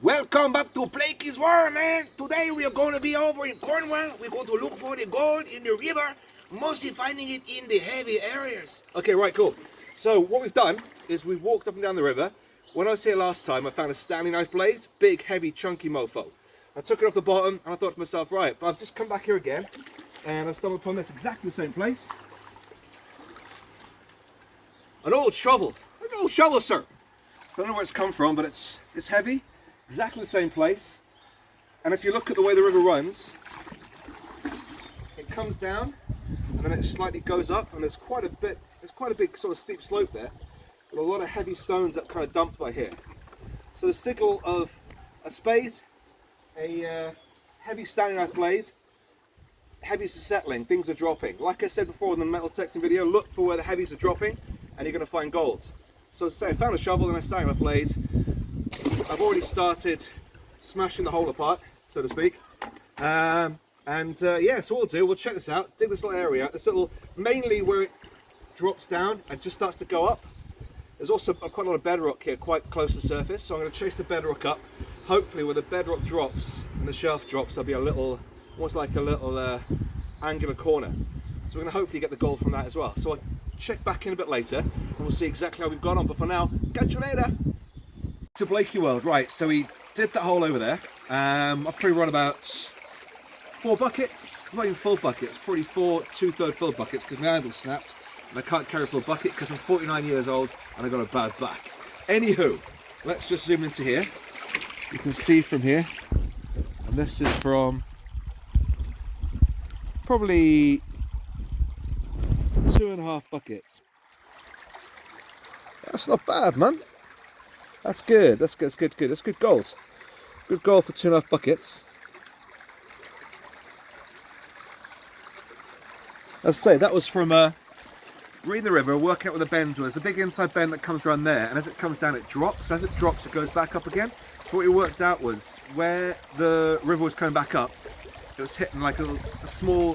Welcome back to Blakey's World, man. Today we are going to be over in Cornwall. We're going to look for the gold in the river, mostly finding it in the heavy areas. Okay, right, cool. So what we've done is we've walked up and down the river. When I was here last time, I found a Stanley knife blade, big, heavy, chunky mofo. I took it off the bottom and I thought to myself, right, but I've just come back here again and I stumbled upon this exactly the same place. An old shovel, sir. I don't know where it's come from, but it's heavy. Exactly the same place, and if you look at the way the river runs, it comes down and then it slightly goes up, and there's quite a big sort of steep slope there with a lot of heavy stones that kind of dumped by here. So the signal of a spade, a heavy Stanley knife blade, heavies are settling, things are dropping. Like I said before in the metal detecting video, look for where the heavies are dropping and you're going to find gold. So say I found a shovel and a Stanley knife blade. I've already started smashing the hole apart, so to speak. Yeah, so what we'll do, we'll check this out, dig this little area, this little, mainly where it drops down and just starts to go up. There's also quite a lot of bedrock here, quite close to the surface, so I'm going to chase the bedrock up. Hopefully where the bedrock drops and the shelf drops, there'll be a little, almost like a little angular corner. So we're going to hopefully get the gold from that as well. So I'll check back in a bit later and we'll see exactly how we've gone on, but for now, catch you later. To Blakey World, right, so we did that hole over there. I've probably run about 4 buckets, not even full buckets, probably 4 2/3 full buckets because my handle snapped and I can't carry a full bucket because I'm 49 years old and I've got a bad back. Anywho, let's just zoom into here. You can see from here, and this is from probably 2.5 buckets. That's not bad, man. That's good. That's good. That's good. That's good gold. Good gold for 2.5 buckets. As I say, that was from reading the river, working out where the bends were. There's a big inside bend that comes around there, and as it comes down, it drops. As it drops, it goes back up again. So what we worked out was where the river was coming back up, it was hitting like a small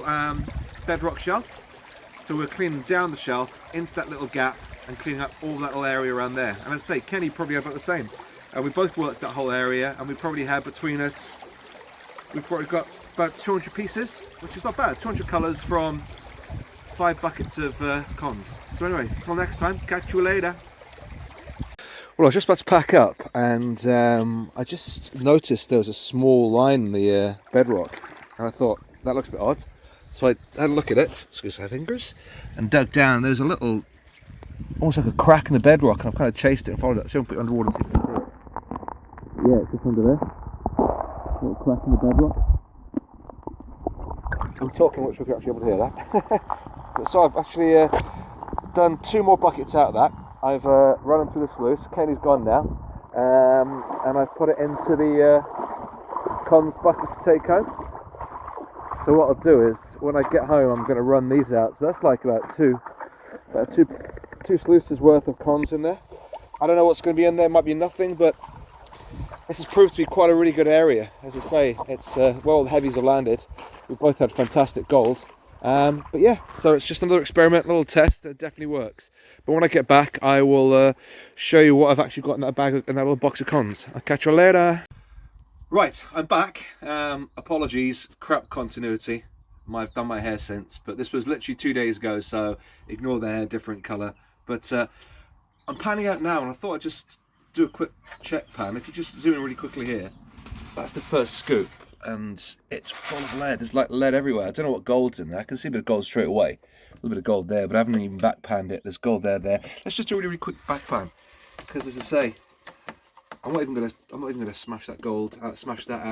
bedrock shelf. So we're cleaning down the shelf into that little gap and cleaning up all that little area around there. And I'd say Kenny probably had about the same. We both worked that whole area, and we probably had between us, we've probably got about 200 pieces, which is not bad. 200 colours from 5 buckets of cons. So anyway, until next time, catch you later. Well, I was just about to pack up, and I just noticed there was a small line in the bedrock, and I thought that looks a bit odd. So I had a look at it, excuse my fingers, and dug down. There's a little, almost like a crack in the bedrock, and I've kind of chased it and followed it. So I'm put it underwater so you can see it. Yeah, it's just under there. Little crack in the bedrock. I'm talking, I'm not sure if you're actually able to hear that. So I've actually done 2 more buckets out of that. I've run them through the sluice. Kenny's gone now, and I've put it into the cons bucket to take home. So what I'll do is, when I get home, I'm going to run these out. So that's like about two sluices worth of cons in there. I don't know what's going to be in there. Might be nothing, but this has proved to be quite a really good area. As I say, it's where all the heavies have landed. We've both had fantastic gold. But yeah, so it's just another experiment, a little test. It definitely works. But when I get back, I will show you what I've actually got in that bag, in that little box of cons. I'll catch you later. Right, I'm back. Apologies, crap continuity. I've done my hair since, but this was literally 2 days ago, so ignore the hair, different colour. But I'm panning out now, and I thought I'd just do a quick check pan. If you just zoom in really quickly here, that's the first scoop, and it's full of lead. There's like lead everywhere. I don't know what gold's in there. I can see a bit of gold straight away. A little bit of gold there, but I haven't even back panned it. There's gold there. Let's just do a really quick back pan, because as I say, I'm not even gonna smash that gold, smash that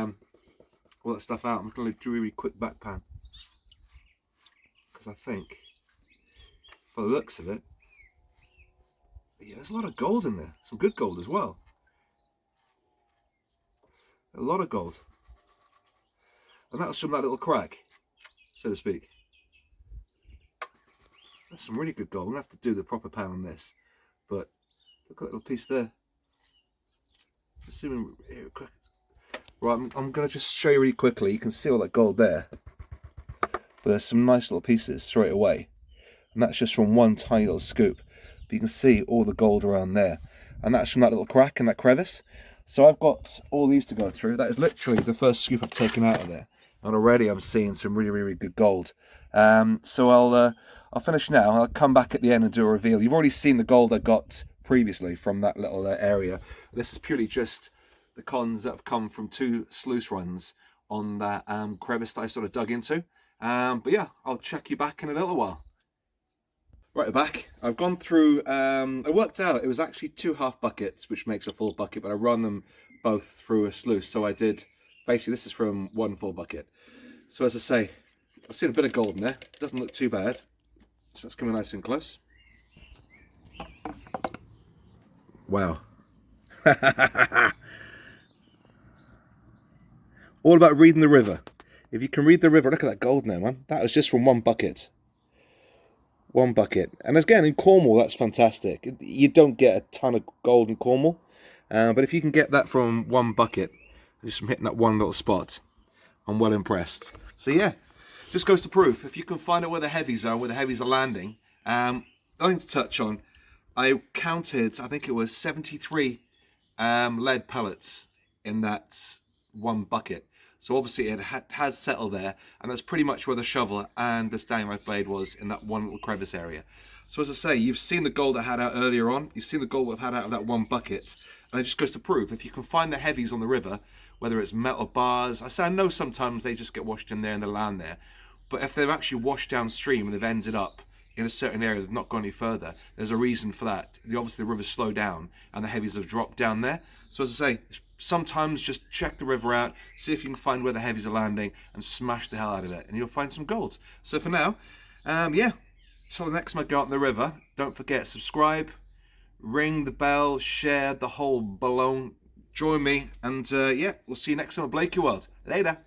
all that stuff out. I'm gonna do a really quick back pan, because I think, by the looks of it, yeah, there's a lot of gold in there. Some good gold as well. A lot of gold, and that was from that little crack, so to speak. That's some really good gold. I'm gonna have to do the proper pan on this, but look at that little piece there. Assuming here, quick. Right, I'm going to just show you really quickly. You can see all that gold there, but there's some nice little pieces straight away, and that's just from one tiny little scoop. But you can see all the gold around there, and that's from that little crack in that crevice. So I've got all these to go through. That is literally the first scoop I've taken out of there, and already I'm seeing some really, really good gold. So I'll finish now. I'll come back at the end and do a reveal. You've already seen the gold I got previously from that little area. This is purely just the cons that have come from 2 sluice runs on that crevice that I sort of dug into. But yeah, I'll check you back in a little while. Right, we're back. I've gone through, I worked out it was actually 2 half buckets, which makes a full bucket, but I run them both through a sluice. So I did, basically this is from 1 full bucket. So as I say, I've seen a bit of gold in there. It doesn't look too bad. So that's coming nice and close. Wow. All about reading the river. If you can read the river, look at that gold in there, man. That was just from 1 bucket. 1 bucket. And again, in Cornwall, that's fantastic. You don't get a ton of gold in Cornwall. But if you can get that from 1 bucket, just from hitting that one little spot, I'm well impressed. So yeah, just goes to proof. If you can find out where the heavies are, where the heavies are landing. Nothing to touch on. I counted, I think it was 73 lead pellets in that 1 bucket. So obviously it has settled there, and that's pretty much where the shovel and the standing knife blade was, in that one little crevice area. So as I say, you've seen the gold I had out earlier on, you've seen the gold I've had out of that 1 bucket, and it just goes to prove, if you can find the heavies on the river, whether it's metal bars, I know sometimes they just get washed in there and they land there, but if they've actually washed downstream and they've ended up in a certain area, they've not gone any further, there's a reason for that. Obviously the river's slowed down and the heavies have dropped down there. So as I say, sometimes just check the river out, see if you can find where the heavies are landing, and smash the hell out of it, and you'll find some gold. So for now, yeah, till the next time I go out in the river, don't forget, subscribe, ring the bell, share the whole balloon, join me, and yeah, we'll see you next time at Blakey World. Later.